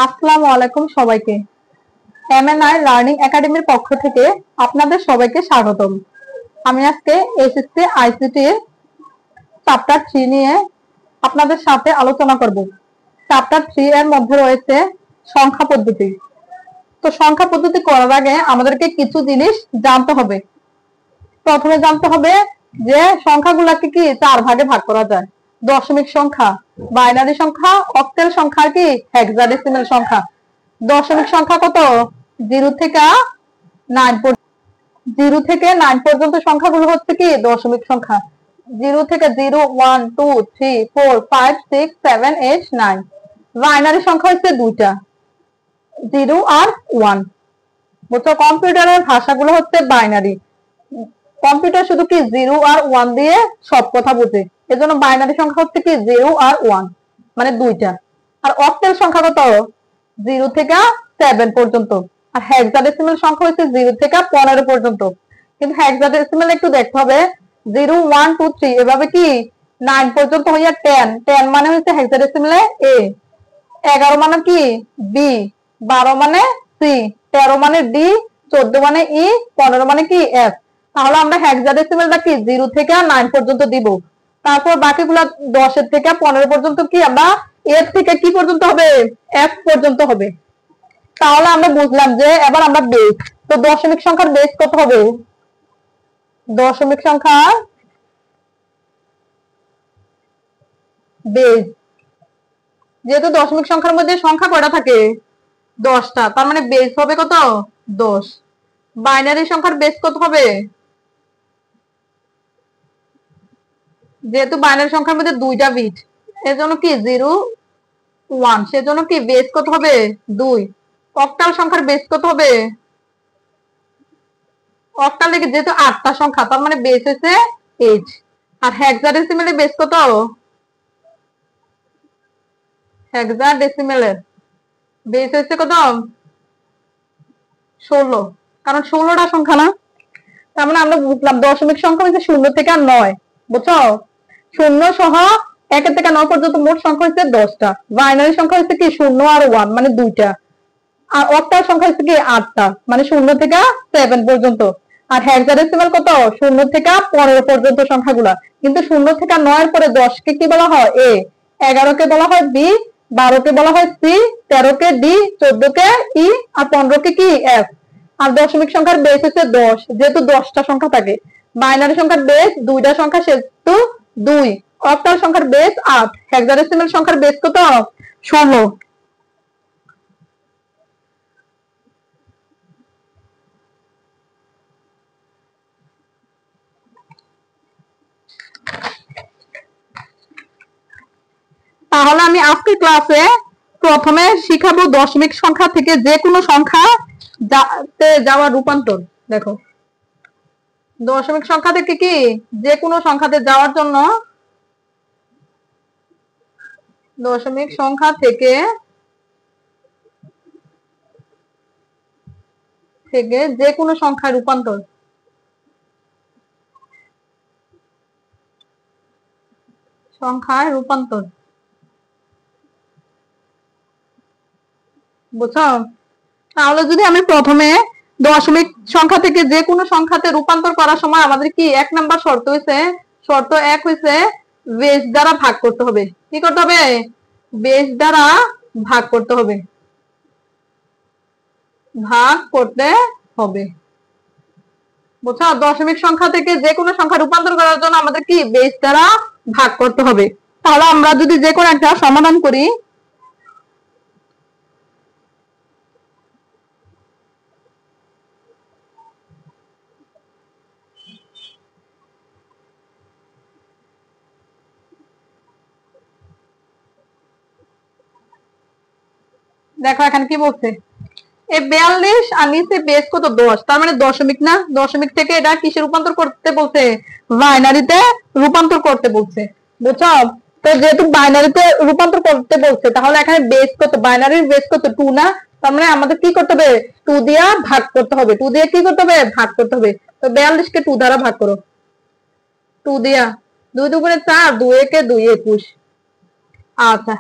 আসসালামু আলাইকুম সবাইকে। এমএনআই লার্নিং একাডেমির পক্ষ থেকে আপনাদের সবাইকে স্বাগতম। আমি আজকে এসএসসি আইসিটি চ্যাপ্টার 3 নিয়ে আপনাদের সাথে আলোচনা করব। চ্যাপ্টার 3 এর মধ্যে রয়েছে সংখ্যা পদ্ধতি। তো সংখ্যা পদ্ধতি করার আগে আমাদেরকে কিছু জিনিস জানতে হবে। প্রথমে জানতে হবে যে সংখ্যাগুলোকে কি 4 ভাগে ভাগ করা যায়। দশমিক সংখ্যা, বাইনারি সংখ্যা, অক্টাল সংখ্যা কি হেক্সাডেসিমাল সংখ্যা। দশমিক সংখ্যা কত? 0 থেকে 9 পর্যন্ত সংখ্যাগুলো হচ্ছে কি দশমিক সংখ্যা। 0 থেকে 0 1 2 3 4 5 6 7 8 9। বাইনারি সংখ্যা হচ্ছে দুইটা, 0 আর 1। বুঝছো, কম্পিউটারের ভাষাগুলো হচ্ছে বাইনারি। কম্পিউটার শুধু কি 0 আর 1 দিয়ে সব কথা বুঝে, এজন্য বাইনারি সংখ্যা হচ্ছে কি 0 আর 1, মানে দুইটা। আর অক্টাল সংখ্যা কত? 0 থেকে 7 পর্যন্ত। আর হেক্সাডেসিমাল সংখ্যা হচ্ছে 0 থেকে 15 পর্যন্ত। কিন্তু হেক্সাডেসিমাল একটু দেখতে হবে, 0 1 2 3 এভাবে কি 9 পর্যন্ত হইয়া 10 10 মানে হচ্ছে হেক্সাডেসিমালে এ, 11 মানে কি বি, 12 মানে সি, 13 মানে ডি, 14 মানে ই, 15 মানে কি এফ। তাহলে আমরা হেক্সাডেসিমালটা কি 0 থেকে 9 পর্যন্ত দিব। তারপর বাকিগুলা 10 এর থেকে 15 পর্যন্ত কি আমরা এফ থেকে কি পর্যন্ত হবে, এফ পর্যন্ত হবে। তাহলে আমরা বুঝলাম যে এবার আমরা বেস, তো দশমিক সংখ্যার বেস কত হবে? দশমিক সংখ্যার বেস, যেহেতু দশমিক সংখ্যার মধ্যে সংখ্যা কয়টা থাকে? 10টা, তার মানে বেস হবে কত? 10। বাইনারি সংখ্যার বেস কত হবে? যেহেতু বাইনারি সংখ্যার মধ্যে দুইটা বিট, এজন্য কি 0 1, সেজন্য কি বেস কত হবে? 2। অক্টাল সংখ্যার বেস কত হবে? অক্টাল থেকে যেহেতু 8টা সংখ্যা, তার মানে বেস হচ্ছে 8। আর হেক্সাডেসিমালের বেস কত? হেক্সাডেসিমালের বেস হচ্ছে কত? 16, কারণ 16টা সংখ্যা না। তার মানে আমরা বুঝলাম দশমিক সংখ্যা হচ্ছে 0 থেকে 9, বুঝছো? 0 সহ 1 থেকে 9 পর্যন্ত মোট সংখ্যা হচ্ছে 10টা। বাইনারি সংখ্যা হচ্ছে কি 0 আর 1, মানে দুইটা। আর অক্টাল সংখ্যা হচ্ছে কি 8টা, মানে 0 থেকে 7 পর্যন্ত। আর হেক্সাডেসিমাল কত? 0 থেকে 15 পর্যন্ত সংখ্যাগুলা। কিন্তু 0 থেকে 9 এর পরে 10 কে কি বলা হয়? এ, 11 কে বলা হয় বি, 12 কে বলা হয় সি, 13 কে ডি, 14 কে ই, আর 15 কে কি এফ। আর দশমিক সংখ্যার বেস হচ্ছে 10, যেহেতু 10টা সংখ্যা থাকে। বাইনারি সংখ্যার বেস দুইটা সংখ্যা, সেহেতু 2। অক্টাল সংখ্যার বেস 8। হেক্সাডেসিমাল সংখ্যার বেস কত? 16। তাহলে আমি আজকের ক্লাসে প্রথমে শিখাবো দশমিক সংখ্যা থেকে যে কোনো সংখ্যা যাওয়ার রূপান্তর। দেখো, দশমিক সংখ্যা থেকে কি যে কোনো সংখ্যাতে যাওয়ার জন্য, দশমিক সংখ্যা থেকে যে কোনো সংখ্যার রূপান্তর, সংখ্যার রূপান্তর, বুঝছো? তাহলে যদি আমি প্রথমে দশমিক সংখ্যা থেকে যে কোনো সংখ্যাতে রূপান্তর করার সময় আমাদের কি 1 নাম্বার শর্ত হয়েছে, শর্ত 1 হয়েছে বেস দ্বারা ভাগ করতে হবে। কি করতে হবে? বেস দ্বারা ভাগ করতে হবে, ভাগ করতে হবে, বুঝছো? দশমিক সংখ্যা থেকে যে কোনো সংখ্যা রূপান্তর করার জন্য আমাদের কি বেস দ্বারা ভাগ করতে হবে। তাহলে আমরা যদি যে কোনো একটা সমাধান করি, দেখো এখানে কি বলছে, এই 42 আর নিচে বেস কত? 10, তার মানে দশমিক না। দশমিক থেকে এটা কিসে রূপান্তর করতে বলছে? বাইনারিতে রূপান্তর করতে বলছে, বুঝছো? তো যেহেতু বাইনারিতে রূপান্তর করতে বলছে, তাহলে এখানে বেস কত? বাইনারির বেস কত? 2 না। তার মানে আমাদের কি করতে হবে? 2 দিয়া ভাগ করতে হবে। 2 দিয়ে কি করতে হবে? ভাগ করতে হবে। তো 42 কে 2 দ্বারা ভাগ করো, 2 দিয়া। 2 2 4, 2 একে 2 21। আচ্ছা,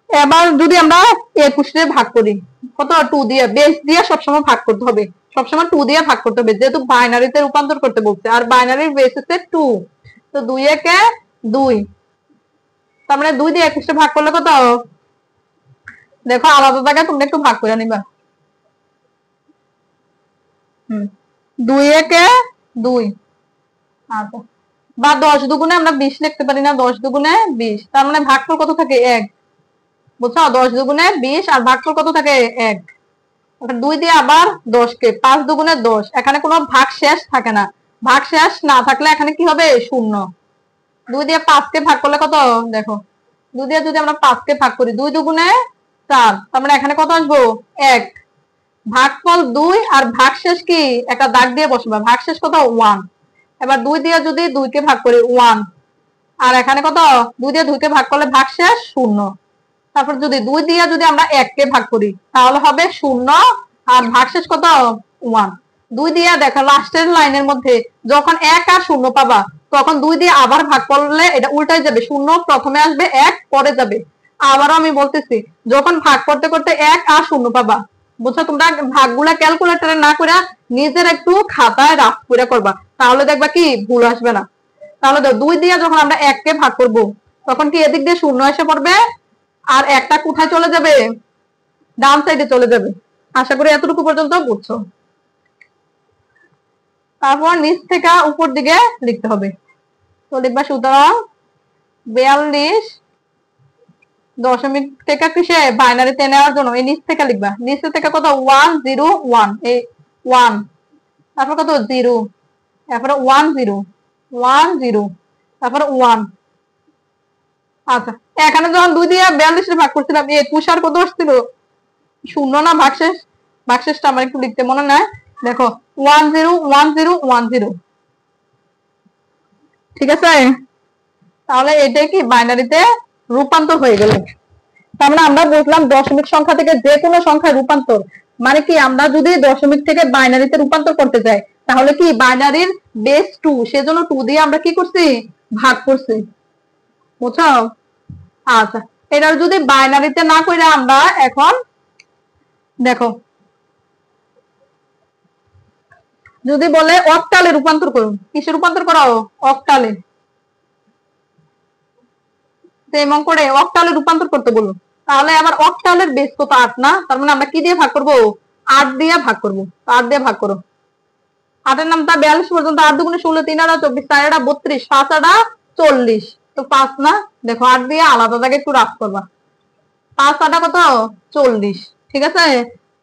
এবার যদি আমরা 21 রে ভাগ করি, কত 2 দিয়ে, বেস দিয়ে সবসময় ভাগ করতে হবে, সবসময় 2 দিয়ে ভাগ করতে হবে, যেহেতু বাইনারিতে রূপান্তর করতে বলছে, আর বাইনারির বেস হচ্ছে 2, তো 2 একে 2, তার মানে 2 দিয়ে 21 রে ভাগ করলে কত, দেখো আলাদা জায়গায় তোমরা একটু ভাগ করে নিবা। 2 একে 2, আচ্ছা, বা 10 দুগুণে আমরা 20 লিখতে পারি না, 10 দুগুণে 20, তার মানে ভাগফল কত থাকে 1, বুঝছো, 10 দুগুণে 20 আর ভাগফল কত থাকে 1। 2 দিয়ে আবার 10 কে 5 দুগুণে 10, এখানে কোনো ভাগ শেষ থাকে না, ভাগ শেষ না থাকলে এখানে কি হবে, শূন্য। 2 দিয়ে 5 কে ভাগ করলে কত, দেখো 2 দিয়ে যদি আমরা 5 কে ভাগ করি, 2 দুগুণে 4, তার মানে এখানে কত আসবো 1। ভাগফল 2 আর ভাগশেষ কি একটা দাগ দিয়ে বসবা, ভাগশেষ কত 1। এবার 2 দিয়ে যদি 2 কে ভাগ করি 1, আর এখানে কত 2 দিয়ে 2 কে ভাগ করলে ভাগশেষ 0। তারপর যদি 2 দিয়ে যদি আমরা 1 কে ভাগ করি তাহলে হবে 0 আর ভাগশেষ কত 1। 2 দিয়ে দেখো লাস্টের লাইনের মধ্যে যখন 1 আর 0 পাবা তখন 2 দিয়ে আবার ভাগ করলে এটা উল্টাই যাবে, 0 প্রথমে আসবে 1 পরে যাবে। আবারও আমি বলতেছি, যখন ভাগ করতে করতে 1 আর 0 পাবা, বুঝছো, তোমরা ভাগগুলা ক্যালকুলেটরে না করে নিজের একটু খাতায় রাফ করে করবা, তাহলে দেখবা কি ভুল আসবে না। তাহলে 2 দিয়ে যখন আমরা 1 কে ভাগ করব তখন কি এদিক দিয়ে 0 এসে পড়বে, আর একটা কোথায় চলে যাবে, ডান সাইডে চলে যাবে। আশা করি এতটুকু পর্যন্ত বুঝছো। তারপর নিচ থেকে উপর দিকে লিখতে হবে, তো লিখবা সুতরাং 42 দশমিক থেকে কিসে বাইনারিতে নেওয়ার জন্য এই নিচ থেকে লিখবা, নিচ থেকে কত 101, এই 1, তারপর কত 0, তারপরে 10, তারপর 1। আচ্ছা, এখানে যখন 2 দিয়ে 42 ভাগ করছিলাম 21 আর কত আসছিল 0 না, ভাগশেষ, ভাগশেষটা আমার একটু লিখতে মনে নাই, দেখো 101010, ঠিক আছে। তাহলে এটা কি বাইনারিতে রূপান্তর হয়ে গেল। তার মানে আমরা বুঝলাম দশমিক সংখ্যা থেকে যে কোনো সংখ্যায় রূপান্তর মানে কি, আমরা যদি দশমিক থেকে বাইনারিতে রূপান্তর করতে যাই তাহলে কি বাইনারির বেস 2, সেজন্য 2 দিয়ে আমরা কি করছি, ভাগ করছি, বুঝছো। আচ্ছা, এটা যদি বাইনারিতে না করে আমরা এখন দেখো যদি বলে অক্টালে রূপান্তর করুন, কিসে রূপান্তর করো, অক্টালে, যেমন করে অক্টালে রূপান্তর করতে বলবো, তাহলে আবার অক্টালের বেস কত 8 না, তার মানে আমরা কি দিয়ে ভাগ করব, 8 দিয়ে ভাগ করব, 8 দিয়ে ভাগ করো, 8 এর নামটা 42 পর্যন্ত, 8 দুগুণে 16, 3 আর 24, 4 আর 32, 5 আর 40, তো 5 না, দেখো 8 দিয়ে আলাদা জায়গায় একটু রাফ করবা, 5 আর কত 40, ঠিক আছে।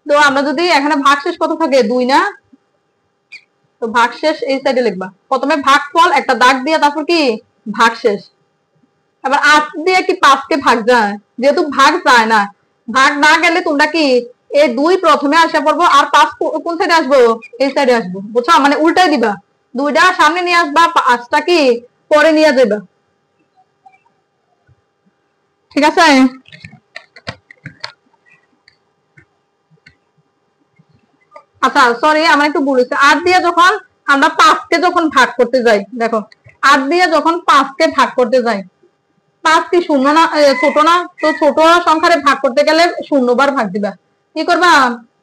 তো আমরা যদি এখানে ভাগশেষ কত থাকে 2 না, তো ভাগশেষ এই সাইডে লিখবা, প্রথমে ভাগফল একটা দাগ দিয়ে তারপর কি ভাগশেষ। এবার 8 দিয়ে কি 5 কে ভাগ যায়, যেহেতু ভাগ যায় না, ভাগ না গেলে তোমরা কি এই 2 প্রথমে আসা পড়বো আর 5 কোন সাইডে আসবো, এই সাইডে আসবো, বুঝছো, মানে উল্টাই দিবা, 2টা সামনে নিয়ে আসবা, 5টা কি পরে নিয়ে যাবা, ঠিক আছে। আচ্ছা সরি, আমার একটু ভুল হয়েছে, 8 দিয়ে যখন আমরা 5 কে যখন ভাগ করতে যাই, দেখো 8 দিয়ে যখন 5 কে ভাগ করতে যাই, 5 কি শূন্য না, ছোট না, তো ছোট সংখ্যারে ভাগ করতে গেলে 0 বার ভাগ দিবা, কি করবা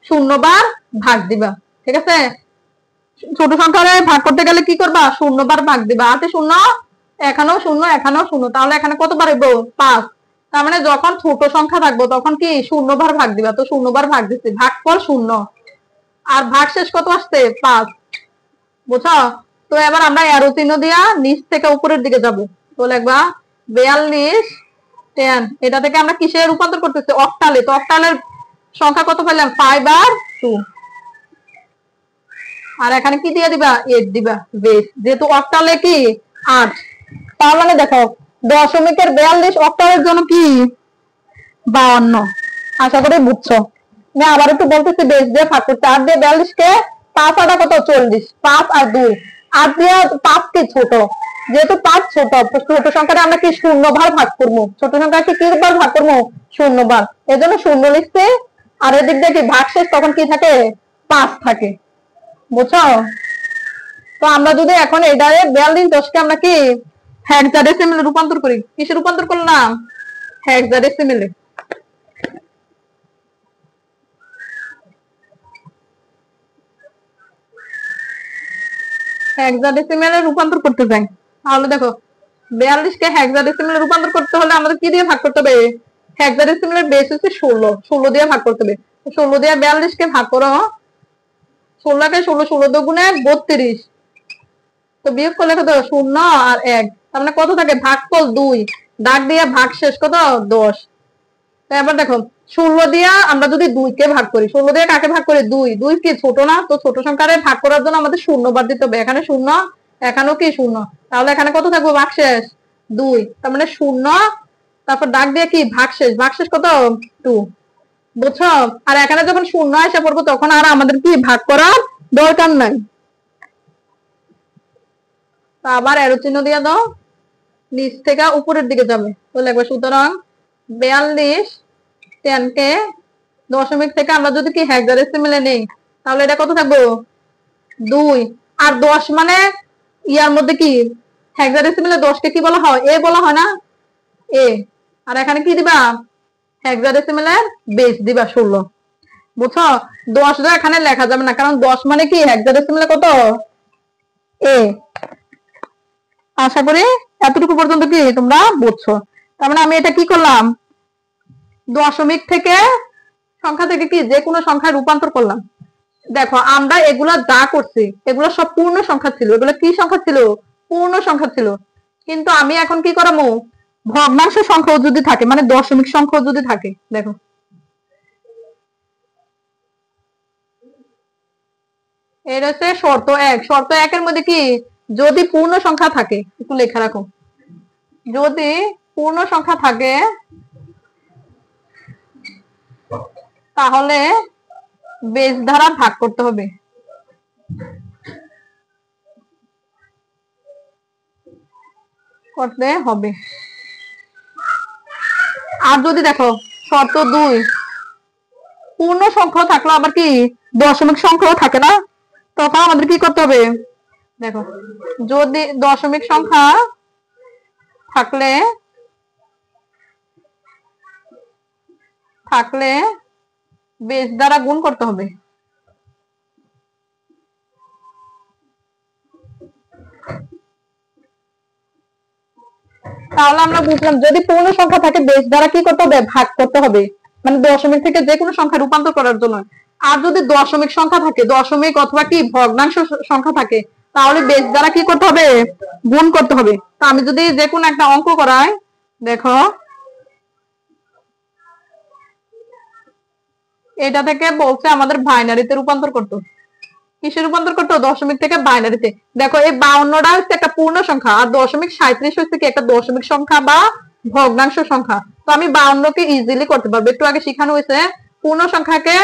0 বার ভাগ দিবা, ঠিক আছে। ছোট সংখ্যারে ভাগ করতে গেলে কি করবা 0 বার ভাগ দিবা, হাতে 0, এখানেও 0, এখানেও 0, তাহলে এখানে কত বার হইব 5, তার মানে যখন ছোট সংখ্যা থাকবো তখন কি 0 বার ভাগ দিবা, তো 0 বার ভাগ দিচ্ছি, ভাগফল 0 আর ভাগশেষ কত আসছে 5, বুঝছো। তো এবার আমরা অ্যারো চিহ্ন দিয়া নিচ থেকে উপরের দিকে যাব, তো লিখবা 42 10, এটা থেকে আমরা কিসে রূপান্তর করতেছি, অক্টালে, তো অক্টালের সংখ্যা কত পেলাম 5 আর 2, আর এখানে কি দিয়ে দিবা 8 দিবা বেস, যেহেতু অক্টালে কি 8, তার মানে দেখো দশমিকের 42 অক্টালের জন্য কি 52। আশা করি বুঝছো। আমি আবার একটু বলতেছি, বেস দিয়ে ভাগ করতে, 8 দিয়ে 42 কে 5 আর কত 40, 5 আর 2, 8 দিয়ে 5 কি ছোট, যেহেতু 5 ছোট, ছোট সংখ্যাটা আমরা কি 0 বার ভাগ করবো, ছোট সংখ্যাকে কি বার ভাগ করবো 0 বার, এজন্য 0 লিখছে, আর এদিক দিয়ে কি ভাগশেষ তখন কি থাকে 5 থাকে, বুঝছো। তো আমরা যদি এখন এটারে 42 10 কে আমরা কি হেক্সাডেসিমেলে রূপান্তর করি, কিসে রূপান্তর করলাম হেক্সাডেসিমেলে, হেক্সাডেসিমেলে রূপান্তর করতে চাই, তাহলে দেখো 42 কে হেক্সাডেসিমেলে রূপান্তর করতে হলে আমাদের কি দিয়ে ভাগ করতে হবে? হেক্সাডেসিমেলের বেস হচ্ছে 16, 16 দিয়ে ভাগ করতে হবে। 16 দিয়ে 42 কে ভাগ করো, 16 কে 16, 16 দুগুণে 32, তো বিয়োগ করলে কত? 0 আর 1, তার মানে কত থাকে? ভাগফল 2, দাগ দিয়ে ভাগ শেষ কত? 10। তো এবার দেখো 16 দিয়ে আমরা যদি 2 কে ভাগ করি, 16 দিয়ে কাকে ভাগ করি? 2, 2 কি ছোট না? তো ছোট সংখ্যারে ভাগ করার জন্য আমাদের শূন্য বাদ দিতে হবে। এখানে 0, এখানেও কি 0, তাহলে এখানে কত থাকবে? ভাগশেষ 2, তার মানে 0, তারপর দাগ দিয়ে কি ভাগশেষ, ভাগশেষ কত? 2, বুঝছো? আর এখানে যখন 0 এসে পড়বো তখন আর আমাদের কি ভাগ করার দরকার নাই। তো আবার এরো চিহ্ন দিয়ে দাও, নিচ থেকে উপরের দিকে যাবে, তো লিখবে সুতরাং 42 10 কে দশমিক থেকে আমরা যদি কি হেক্সাডেসিমেলে নেই, তাহলে এটা কত থাকবো? 2, আর 10 মানে ইয়ার মধ্যে কি হেক্সাডেসিমেলে 10 কে কি বলা হয়? এ বলা হয় না? এ। আর এখানে কি দিবা? হেক্সাডেসিমেলের বেস দিবা 16, বুঝছো? 10 এখানে লেখা যাবে না, কারণ 10 মানে কি হেক্সাডেসিমেলে কত? এ। আশা করি এতটুকু পর্যন্ত কি তোমরা বুঝছো। তার মানে আমি এটা কি করলাম? দশমিক থেকে সংখ্যা থেকে কি যে কোনো সংখ্যায় রূপান্তর করলাম। দেখো আমরা এগুলা যা করছি এগুলো সব পূর্ণ সংখ্যা ছিল, এগুলো কি সংখ্যা ছিল? পূর্ণ সংখ্যা ছিল। কিন্তু আমি এখন কি করামো? ভগ্নাংশ সংখ্যাও যদি থাকে, মানে দশমিক সংখ্যাও যদি থাকে, দেখো এটা হচ্ছে শর্ত 1। শর্ত 1 এর মধ্যে কি যদি পূর্ণ সংখ্যা থাকে, একটু লেখা রাখো, যদি পূর্ণ সংখ্যা থাকে তাহলে বেস দ্বারা ভাগ করতে হবে। আর যদি দেখো শর্ত 2, পূর্ণ সংখ্যা থাকলো আবার কি দশমিক সংখ্যাও থাকে না, তখন আমাদের কি করতে হবে? দেখো যদি দশমিক সংখ্যা থাকলে বেস দ্বারা গুণ করতে হবে। তাহলে আমরা বুঝলাম যদি পূর্ণ সংখ্যা থাকে বেস দ্বারা কি করতে হবে? ভাগ করতে হবে, মানে দশমিক থেকে যে কোনো সংখ্যা রূপান্তর করার জন্য। আর যদি দশমিক সংখ্যা থাকে, দশমিক অথবা কি ভগ্নাংশ সংখ্যা থাকে, তাহলে বেস দ্বারা কি করতে হবে? গুণ করতে হবে। তো আমি যদি যে কোনো একটা অঙ্ক করাই, দেখো এটা থেকে বলছে আমাদের বাইনারিতে রূপান্তর করতে। কিসে রূপান্তর করতে? দশমিক থেকে বাইনারিতে। দেখো এই 52টা হচ্ছে একটা পূর্ণ সংখ্যা, আর দশমিক 37 হচ্ছে কি একটা দশমিক সংখ্যা বা ভগ্নাংশ সংখ্যা। তো আমি 52কে ইজিলি করতে পারবো, একটু আগে শেখানো হয়েছে পূর্ণ সংখ্যাকে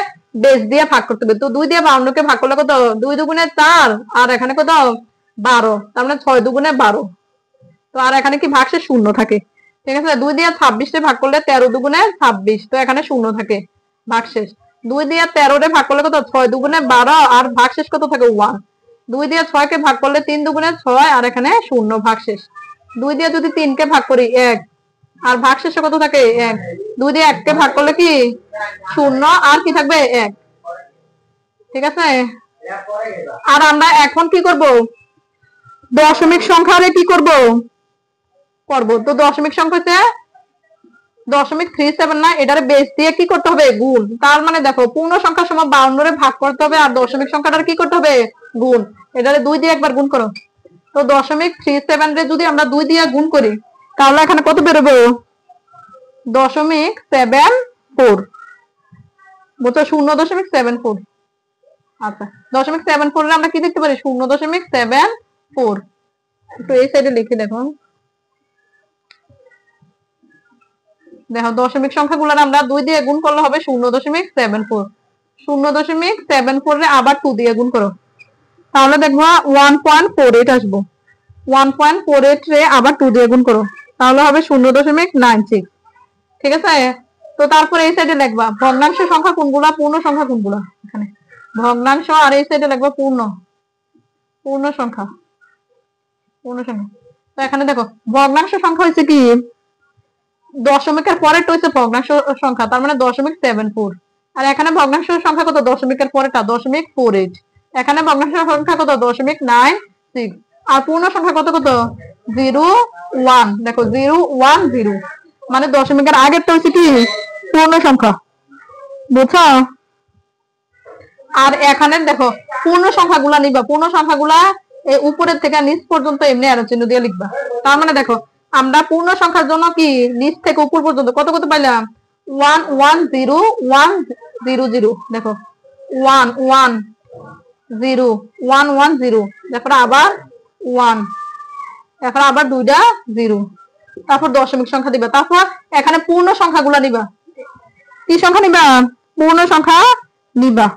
বেস দিয়ে ভাগ করতে হবে। তো 2 দিয়ে 52কে ভাগ করলে কত? 2 দুগুণে 4, আর এখানে কত? 12, তার মানে 6 দুগুণে 12। তো আর এখানে কি ভাগশেষ 0 থাকে, ঠিক আছে? 2 দিয়ে 26 ভাগ করলে 13 দুগুণে 26, তো এখানে 0 থাকে ভাগশেষ। 2 দিয়ে 13 রে ভাগ করলে কত? 6 দুগুণে 12, আর ভাগশেষ কত থাকে? 1। 2 দিয়ে 6 কে ভাগ করলে 3 দুগুণে 6, আর এখানে 0 ভাগশেষ। 2 দিয়ে যদি 3 কে ভাগ করি 1, আর ভাগশেষে কত থাকে? 1। 2 দিয়ে 1 কে ভাগ করলে কি 0, আর কি থাকবে? 1, ঠিক আছে? আর আমরা এখন কি করব? দশমিক সংখ্যারে কি করব? তো দশমিক সংখ্যা হচ্ছে 0.37 না, এটারে বেস দিয়ে কি করতে হবে? গুণ। তার মানে দেখো পূর্ণ সংখ্যার সময় 52 রে ভাগ করতে হবে, আর দশমিক সংখ্যাটার কি করতে হবে? গুণ। এটারে 2 দিয়ে একবার গুণ করো। তো 0.37 রে যদি আমরা 2 দিয়ে গুণ করি, তাহলে এখানে কত বেরোবে? 0.74, বুঝছো? 0.74। আচ্ছা 0.74 রে আমরা কি লিখতে পারি? 0.74। একটু এই সাইডে লিখে দেখো, দেখো দশমিক সংখ্যাগুলো আমরা 2 দিয়ে গুণ করলে হবে 0.74। 0.74 রে আবার 2 দিয়ে গুণ করো, তাহলে দেখবা 1.48 আসবো। 1.48 রে আবার 2 দিয়ে গুণ করো, তাহলে হবে 0.96, ঠিক আছে? তো তারপরে এই সাইডে লিখবা ভগ্নাংশ সংখ্যা কোনগুলা, পূর্ণ সংখ্যা কোনগুলা। এখানে ভগ্নাংশ, আর এই সাইডে লিখবা পূর্ণ সংখ্যা। তো এখানে দেখো ভগ্নাংশ সংখ্যা হচ্ছে কি দশমিকের পরেরটা হচ্ছে ভগ্নাংশ সংখ্যা, তার মানে 0.74। আর এখানে ভগ্নাংশ সংখ্যা কত? দশমিকের পরেরটা 0.48। এখানে ভগ্নাংশ সংখ্যা কত? 0.96। 6। আর পূর্ণ সংখ্যা কত কত? 0 1। দেখো 0 1 0, মানে দশমিকের আগেরটা হচ্ছে কি পূর্ণ সংখ্যা, বুঝছো? আর এখানে দেখো পূর্ণ সংখ্যাগুলা নিবা, পূর্ণ সংখ্যাগুলা এই উপরের থেকে নিচ পর্যন্ত এমনি অ্যারো চিহ্ন দিয়ে লিখবা। তার মানে দেখো আমরা পূর্ণ সংখ্যার জন্য কি নিচ থেকে উপর পর্যন্ত কত কত পাইলাম? 1 1 0 1 0 0। দেখো 1 1 0 1 1 0, তারপর আবার 1, এখন আবার দুইটা 0, তারপর দশমিক সংখ্যা দিবা। তারপর এখানে পূর্ণ সংখ্যাগুলা নিবা। কি সংখ্যা নিবা? পূর্ণ সংখ্যা নিবা,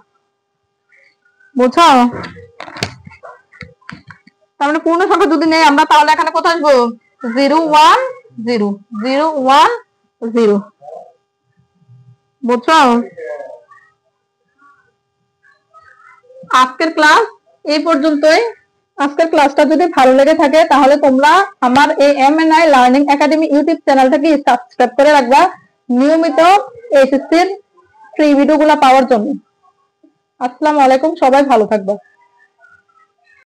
বুঝছো? তার মানে পূর্ণ সংখ্যা যদি নেই আমরা, তাহলে এখানে কোথায় আসবো? 0 1 0 0 1 0, বুঝছো? আজকের ক্লাস এই পর্যন্তই। আজকের ক্লাসটা যদি ভালো লেগে থাকে তাহলে তোমরা আমার এই MNI লার্নিং একাডেমি ইউটিউব চ্যানেলটাকে সাবস্ক্রাইব করে রাখবা নিয়মিত এসএসসির ফ্রি ভিডিওগুলো পাওয়ার জন্য। আসসালামু আলাইকুম, সবাই ভালো থাকবা।